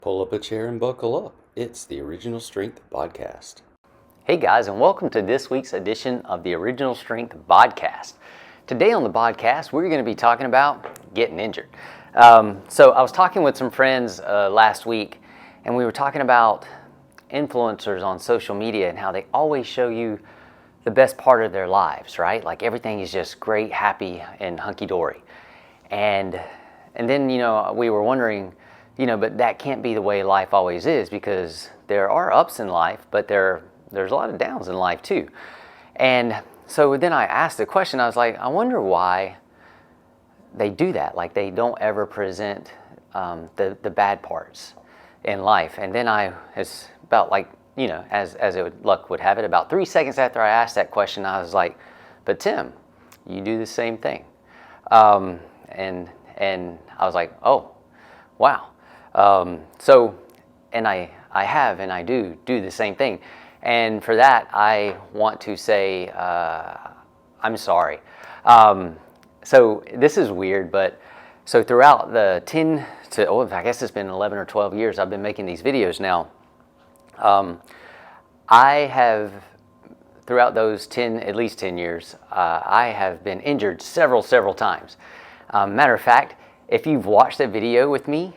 Pull up a chair and buckle up. It's the Original Strength BodCast. Hey guys, and welcome to this week's edition of the Original Strength BodCast. Today on the BodCast, we're going to be talking about getting injured. So I was talking with some friends last week, and we were talking about influencers on social media and how they always show you the best part of their lives, right? Like everything is just great, happy, and hunky-dory. And then, we were wondering, but that can't be the way life always is, because there are ups in life, but there's a lot of downs in life too. And so then I asked the question, I was like, I wonder why they do that. Like they don't ever present the bad parts in life. And then it's about luck would have it, about 3 seconds after I asked that question, I was like, but Tim, you do the same thing. And I was like, oh, wow. And I do the same thing. And for that, I want to say, I'm sorry. So this is weird, but so throughout the I guess it's been 11 or 12 years I've been making these videos now. I have, throughout those at least 10 years, I have been injured several times. Matter of fact, if you've watched a video with me,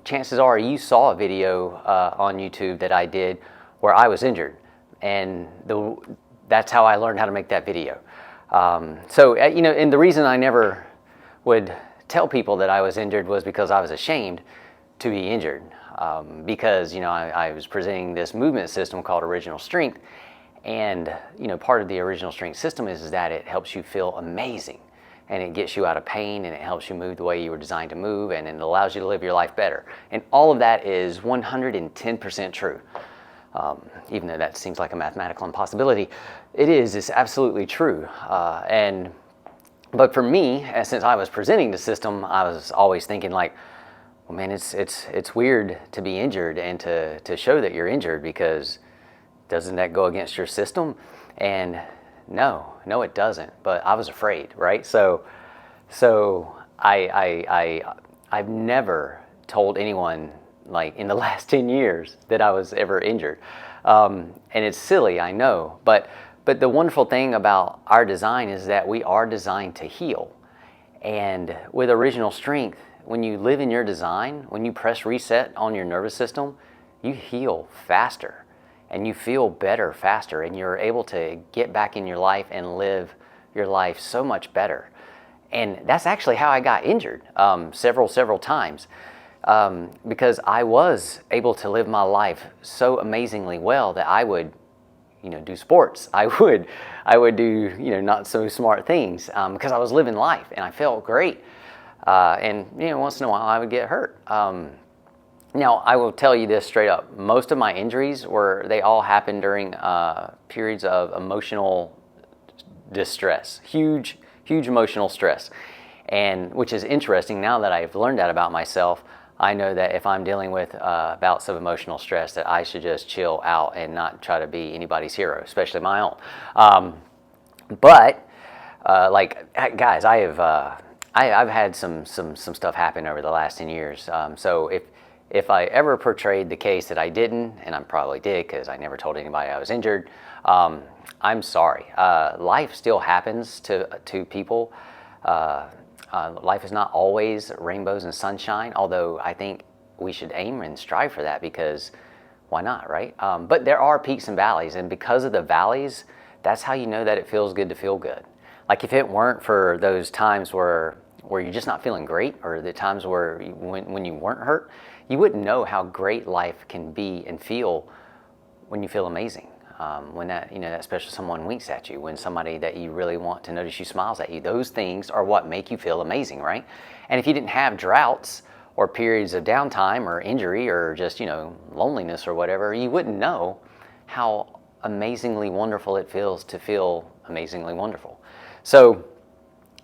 chances are you saw a video on YouTube that I did where I was injured, and that's how I learned how to make that video. And the reason I never would tell people that I was injured was because I was ashamed to be injured, because I was presenting this movement system called Original Strength, and part of the Original Strength system is that it helps you feel amazing. And it gets you out of pain, and it helps you move the way you were designed to move, and it allows you to live your life better. And all of that is 110% true. Even though that seems like a mathematical impossibility, it's absolutely true. But for me, since I was presenting the system, I was always thinking like, well, man, it's weird to be injured and to show that you're injured, because doesn't that go against your system? And no, it doesn't. But I was afraid, right? So I've never told anyone, like in the last 10 years, that I was ever injured. And it's silly, I know. But the wonderful thing about our design is that we are designed to heal. And with Original Strength, when you live in your design, when you press reset on your nervous system, you heal faster. And you feel better faster, and you're able to get back in your life and live your life so much better. And that's actually how I got injured several times, because I was able to live my life so amazingly well that I would, do sports. I would do, not so smart things, because I was living life and I felt great. And once in a while I would get hurt. Now, I will tell you this straight up. Most of my injuries they all happened during periods of emotional distress, huge emotional stress, and which is interesting. Now that I've learned that about myself, I know that if I'm dealing with bouts of emotional stress, that I should just chill out and not try to be anybody's hero, especially my own. But guys, I've had some stuff happen over the last 10 years. So if I ever portrayed the case that I didn't, and I probably did because I never told anybody I was injured, I'm sorry. Life still happens to people. Life is not always rainbows and sunshine, although I think we should aim and strive for that, because why not, right? But there are peaks and valleys, and because of the valleys, that's how you know that it feels good to feel good. Like if it weren't for those times where you're just not feeling great, or the times when you weren't hurt, you wouldn't know how great life can be and feel when you feel amazing. When that special someone winks at you, when somebody that you really want to notice you smiles at you. Those things are what make you feel amazing, right? And if you didn't have droughts or periods of downtime or injury or just, loneliness or whatever, you wouldn't know how amazingly wonderful it feels to feel amazingly wonderful. So,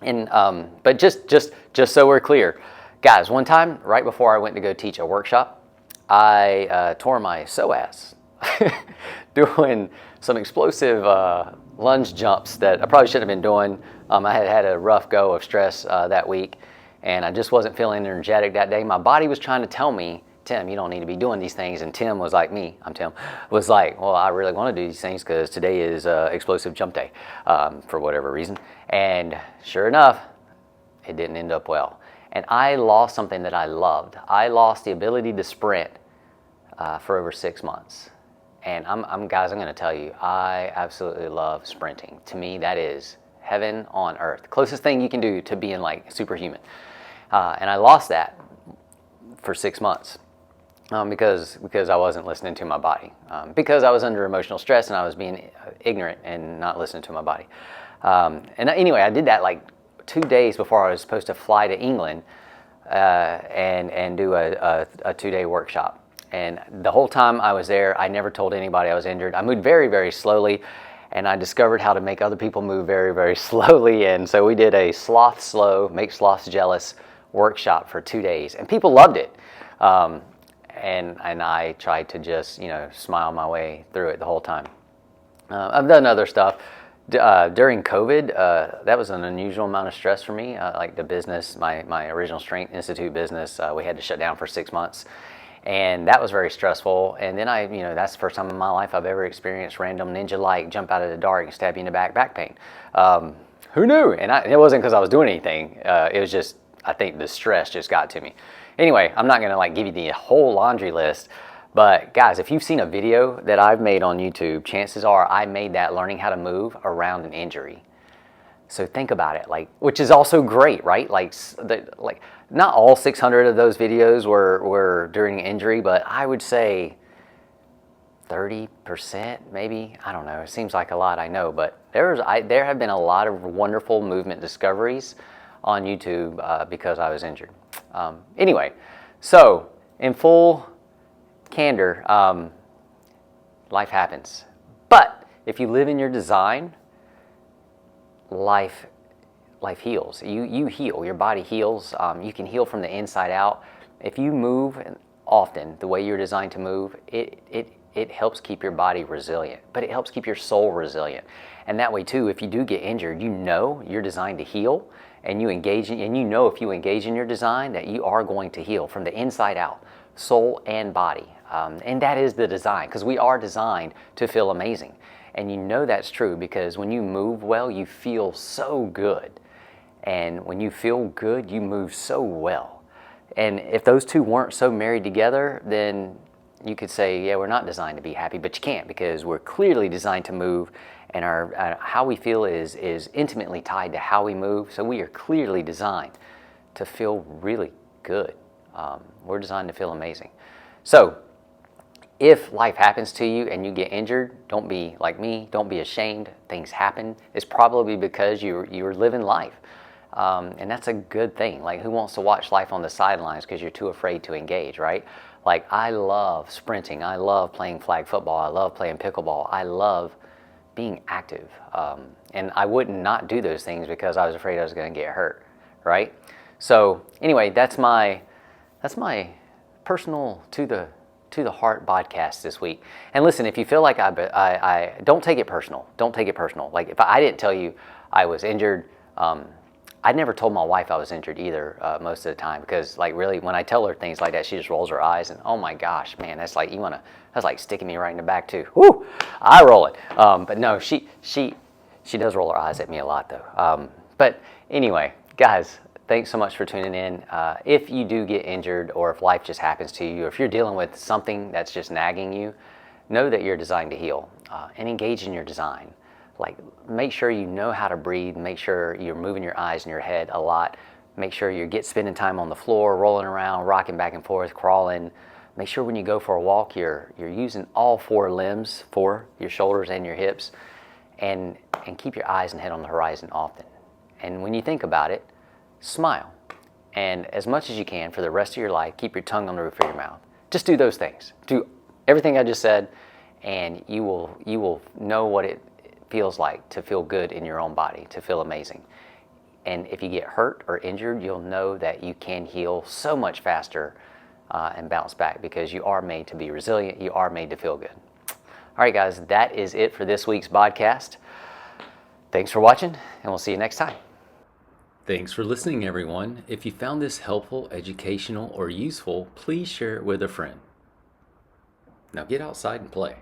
but just so we're clear, guys, one time right before I went to go teach a workshop, I tore my psoas doing some explosive lunge jumps that I probably shouldn't have been doing. I had a rough go of stress that week, and I just wasn't feeling energetic that day. My body was trying to tell me Tim, you don't need to be doing these things. And Tim was like me, I'm Tim, was like, well, I really want to do these things because today is explosive jump day for whatever reason. And sure enough, it didn't end up well. And I lost something that I loved. I lost the ability to sprint for over 6 months. And guys, I'm going to tell you, I absolutely love sprinting. To me, that is heaven on earth. The closest thing you can do to being like superhuman. And I lost that for 6 months because I wasn't listening to my body. Because I was under emotional stress and I was being ignorant and not listening to my body. And anyway, I did that like 2 days before I was supposed to fly to England and do a 2-day workshop. And the whole time I was there, I never told anybody I was injured. I moved very, very slowly, and I discovered how to make other people move very, very slowly. And so we did a sloth slow, make sloths jealous workshop for 2 days, and people loved it. And I tried to just, smile my way through it the whole time. I've done other stuff. During COVID, that was an unusual amount of stress for me. Like the business, my Original Strength Institute business, we had to shut down for 6 months. And that was very stressful. And then that's the first time in my life I've ever experienced random ninja light jump out of the dark and stab you in the back pain. Who knew? And it wasn't because I was doing anything. It was just, I think the stress just got to me. Anyway, I'm not going to give you the whole laundry list. But guys, if you've seen a video that I've made on YouTube, chances are I made that learning how to move around an injury. So think about it, which is also great, right? Not all 600 of those videos were during injury, but I would say 30%, maybe. I don't know. It seems like a lot, I know, but there have been a lot of wonderful movement discoveries on YouTube because I was injured. Anyway, so in full candor, life happens. But if you live in your design, life heals. You heal. Your body heals. You can heal from the inside out. If you move often the way you're designed to move, it helps keep your body resilient, but it helps keep your soul resilient. And that way too, if you do get injured, you're designed to heal, and if you engage in your design that you are going to heal from the inside out, soul and body. And that is the design, because we are designed to feel amazing. And that's true because when you move well, you feel so good. And when you feel good, you move so well. And if those two weren't so married together, then you could say, yeah, we're not designed to be happy, but you can't, because we're clearly designed to move, and our how we feel is intimately tied to how we move. So we are clearly designed to feel really good. We're designed to feel amazing. So if life happens to you and you get injured, don't be like me. Don't be ashamed. Things happen. It's probably because you're living life. And that's a good thing. Who wants to watch life on the sidelines because you're too afraid to engage, right? I love sprinting. I love playing flag football. I love playing pickleball. I love being active. And I would not do those things because I was afraid I was going to get hurt, right? So anyway, that's my personal to the heart BodCast this week. And listen, if you feel like I don't take it personal. Don't take it personal. If I didn't tell you I was injured, I never told my wife I was injured either most of the time, because really when I tell her things like that, she just rolls her eyes and, oh my gosh, man, that's like sticking me right in the back too. Whoo, I roll it. But no, she does roll her eyes at me a lot though. But anyway, guys, thanks so much for tuning in. If you do get injured, or if life just happens to you, or if you're dealing with something that's just nagging you, know that you're designed to heal, and engage in your design. Make sure you know how to breathe. Make sure you're moving your eyes and your head a lot. Make sure you spending time on the floor, rolling around, rocking back and forth, crawling. Make sure when you go for a walk, you're using all 4 limbs, your shoulders and your hips, and keep your eyes and head on the horizon often. And when you think about it, smile. And as much as you can for the rest of your life, keep your tongue on the roof of your mouth. Just do those things. Do everything I just said, and you will know what it feels like to feel good in your own body, to feel amazing. And if you get hurt or injured, you'll know that you can heal so much faster and bounce back, because you are made to be resilient. You are made to feel good. All right, guys, that is it for this week's BodCast. Thanks for watching, and we'll see you next time. Thanks for listening, everyone. If you found this helpful, educational, or useful, please share it with a friend. Now get outside and play.